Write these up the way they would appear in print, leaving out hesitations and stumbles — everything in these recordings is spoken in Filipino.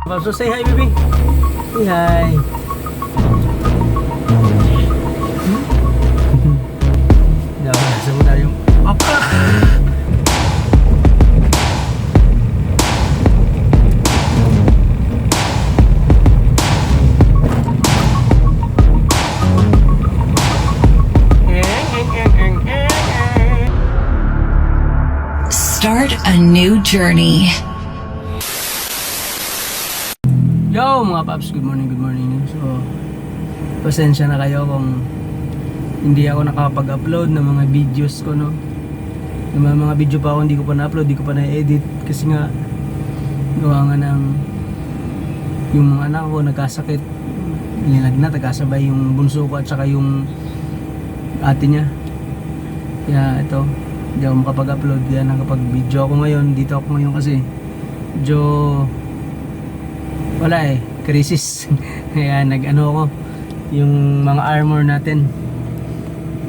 So say hi, baby. Say hi. Dapat nasa mo tayo. Start a new journey. Yo mga paps, good morning, good morning. So, pasensya na kayo kung hindi ako nakapag-upload ng mga videos ko, no. Yung mga video pa ako hindi ko pa na-upload, hindi ko pa na-edit kasi nga gawa nga ng yung mga anak ko nagkasakit, naglagnat, nagkasabay yung bunso ko at saka yung ate niya. Kaya ito, hindi ako makapag-upload, kaya nakapag-video ako ngayon. Dito ako ngayon kasi medyo wala crisis. Kaya nag-ano ako yung mga armor natin.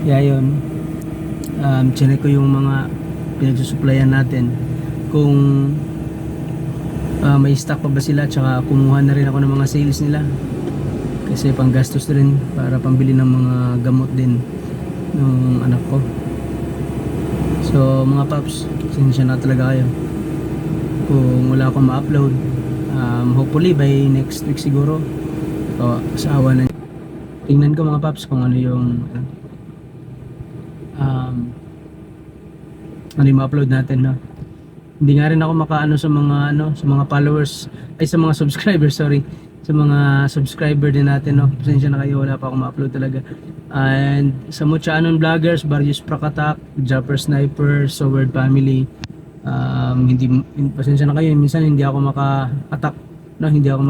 Kaya yun, chinek ko yung mga pinagsusuplayan natin kung may stock pa ba sila, tsaka kumuha na rin ako ng mga sales nila kasi panggastos rin para pambili ng mga gamot din ng anak ko. So mga paps, sinsya na talaga kayo kung wala akong ma-upload. Hopefully by next week siguro o asawa na. Tingnan ko mga paps kung ano yung ma-upload natin, no? Hindi nga rin ako makaano sa mga sa mga followers, ay sa mga subscribers, sorry, sa mga subscriber din natin, no? Pasensya na kayo, wala pa akong ma-upload talaga. And sa Muchanon Vloggers, Barrios Prakatak, Japper Sniper, Soward Family, hindi, pasensya na kayo, minsan hindi ako maka-attack, no? Hindi ako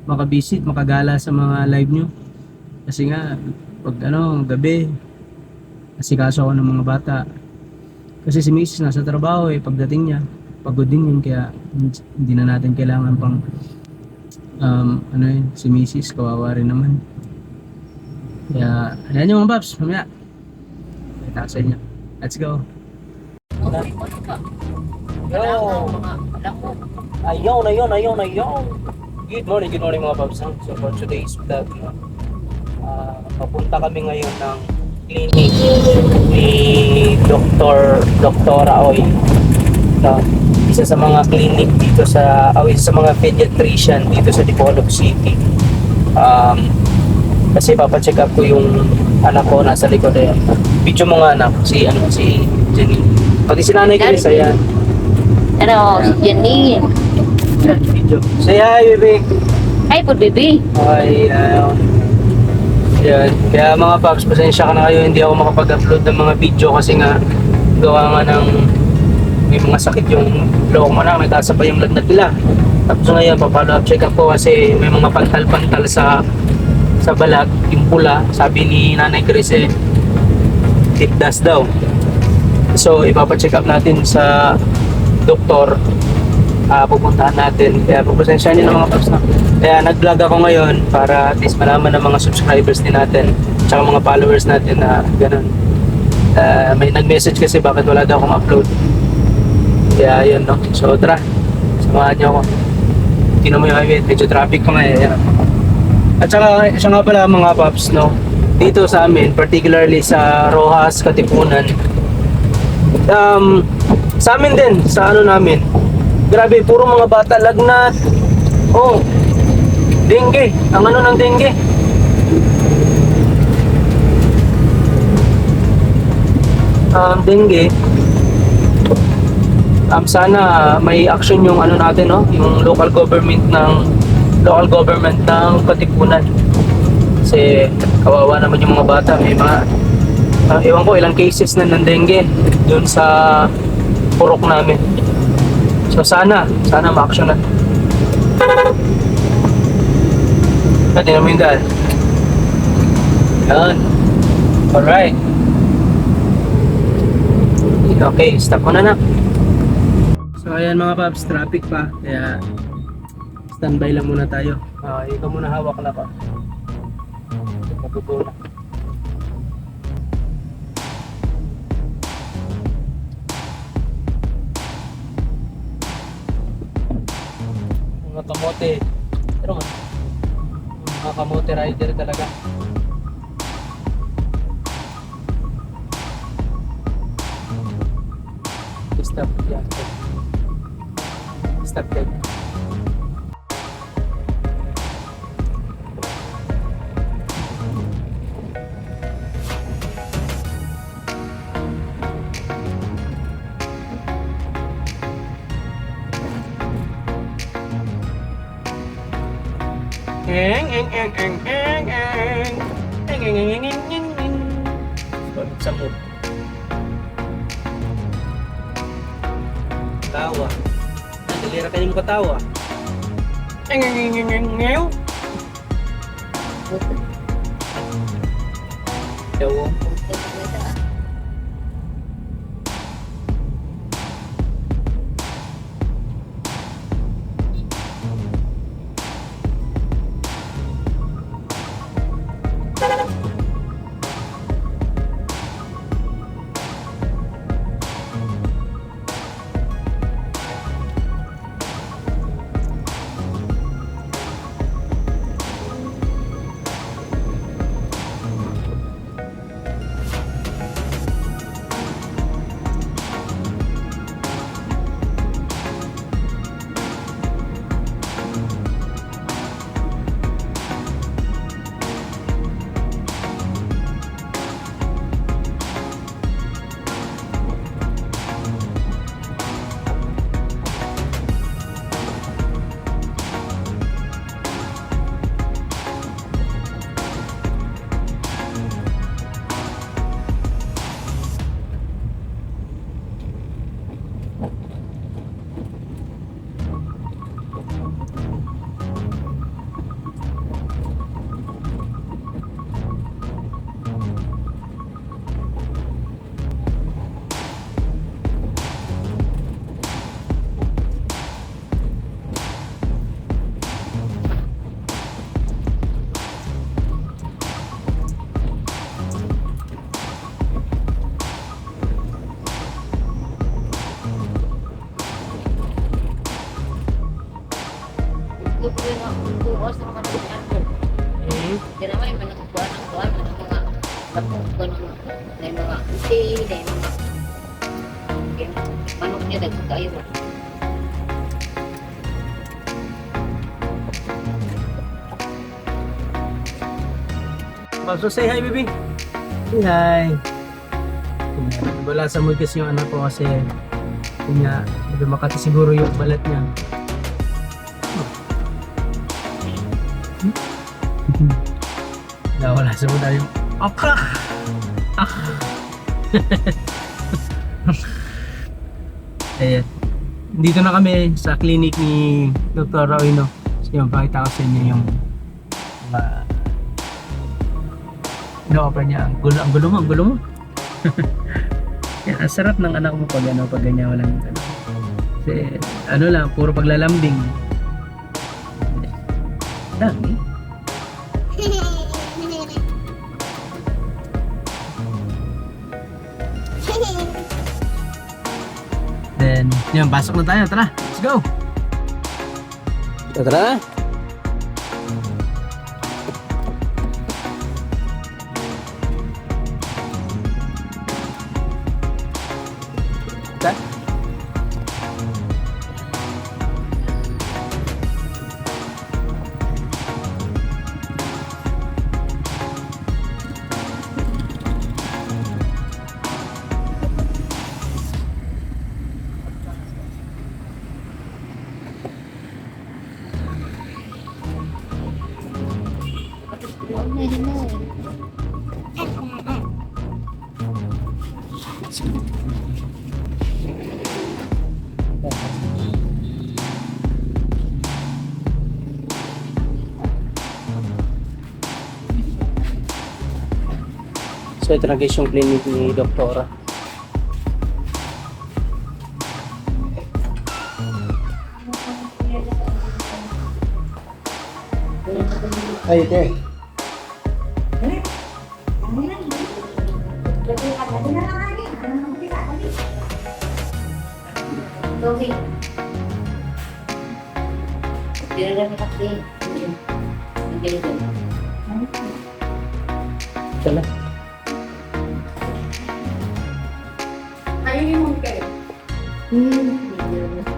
maka-visit, makagala sa mga live nyo kasi nga pag gabi asikaso ako ng mga bata kasi si Mrs. nasa trabaho, pagdating niya pagod din yun, kaya hindi na natin kailangan pang si Mrs. kawawa rin naman. Kaya ayan yung mga paps, mamaya kita sa inyo. Let's go. Ayun. Good morning mga paps. So for today's vlog, papunta kami ngayon ng clinic ni Dr. Aoy. Isa sa mga clinic dito sa isa sa mga pediatrician dito sa Dipolog City. Kasi papacheck up ko yung anak ko nasa likod na yan. Video mo nga anak, si Jenny. Pati si nanay ko isa yan. Si Jenny. Video. Say hi, baby. Hi po, baby. Ay, yan. Kaya mga paps, pasensya ka na kayo, hindi ako makapag-upload ng mga video kasi nga gawa nga ng may mga sakit yung loob mo na, may tasa pa yung lagnat nila. Tapos ngayon, pa-follow up check up ko kasi may mga pantal-pantal sa balat, yung pula. Sabi ni Nanay Chris tip dust daw. So ipapacheck up natin sa doktor, pupuntahan natin. Kaya pagpasensya nyo ng mga paps na. Kaya nag-vlog ako ngayon para at least malaman ng mga subscribers din natin tsaka mga followers natin na ganun. May nag-message kasi bakit wala daw akong upload. Kaya yun, no. So tara, samahan nyo ako. Tingnan mo yung highway, medyo traffic pa nga yan. At saka siya nga pala mga paps, no, dito sa amin, particularly sa Rojas, Katipunan, sa amin din, sa namin, grabe, puro mga bata lagnat. Dengue, ang ng dengue. Dengue. Sana may action yung natin, no, yung local government ng Katipunan. Kasi kawawa naman yung mga bata, may mga ewan ko ilang cases na ng dengue doon sa purok namin. So sana ma-action na. Pwede naman yung dahil. Yan. Alright. Okay, stop mo na. So ayan mga paps, traffic pa. Kaya standby lang muna tayo. Ikaw muna hawak na pa. Matuto na. kamote. Pero mga kamote rider talaga. Stop yan. Stop yan. Eng eng eng eng eng eng eng eng eng eng eng eng eng. Sa mo. Tawa. Dalira kayo mo katawa. Eng eng eng eng eng eng. Yawo. Kaya naman yung managkuha ng kuha ng mga kapungkuhan ng mga uti, dahil mga manok niya dagdag kayo. So say hi, baby. Say hi. Wala sa mood kasi yung anak ko kasi medyo makati siguro yung balat niya. Wala sa mood yung Ayan. Dito na kami sa clinic ni Dr. Rauino. So yun, pakita ko sa inyo yung ino-offer niya. Ang gulo mo. Yan, ang sarap ng anak mo pag ganyan walang ano. Kasi lang, puro paglalambing. Dami. Then, yan, pasok na tayo. Tara, let's go! Tara! So ito na guys yung clinic ni Doktora. Ay, ito eh. Okay. Dinala na kasi. Hindi na doon. Tala. Ayun yung kayo. Hindi na doon.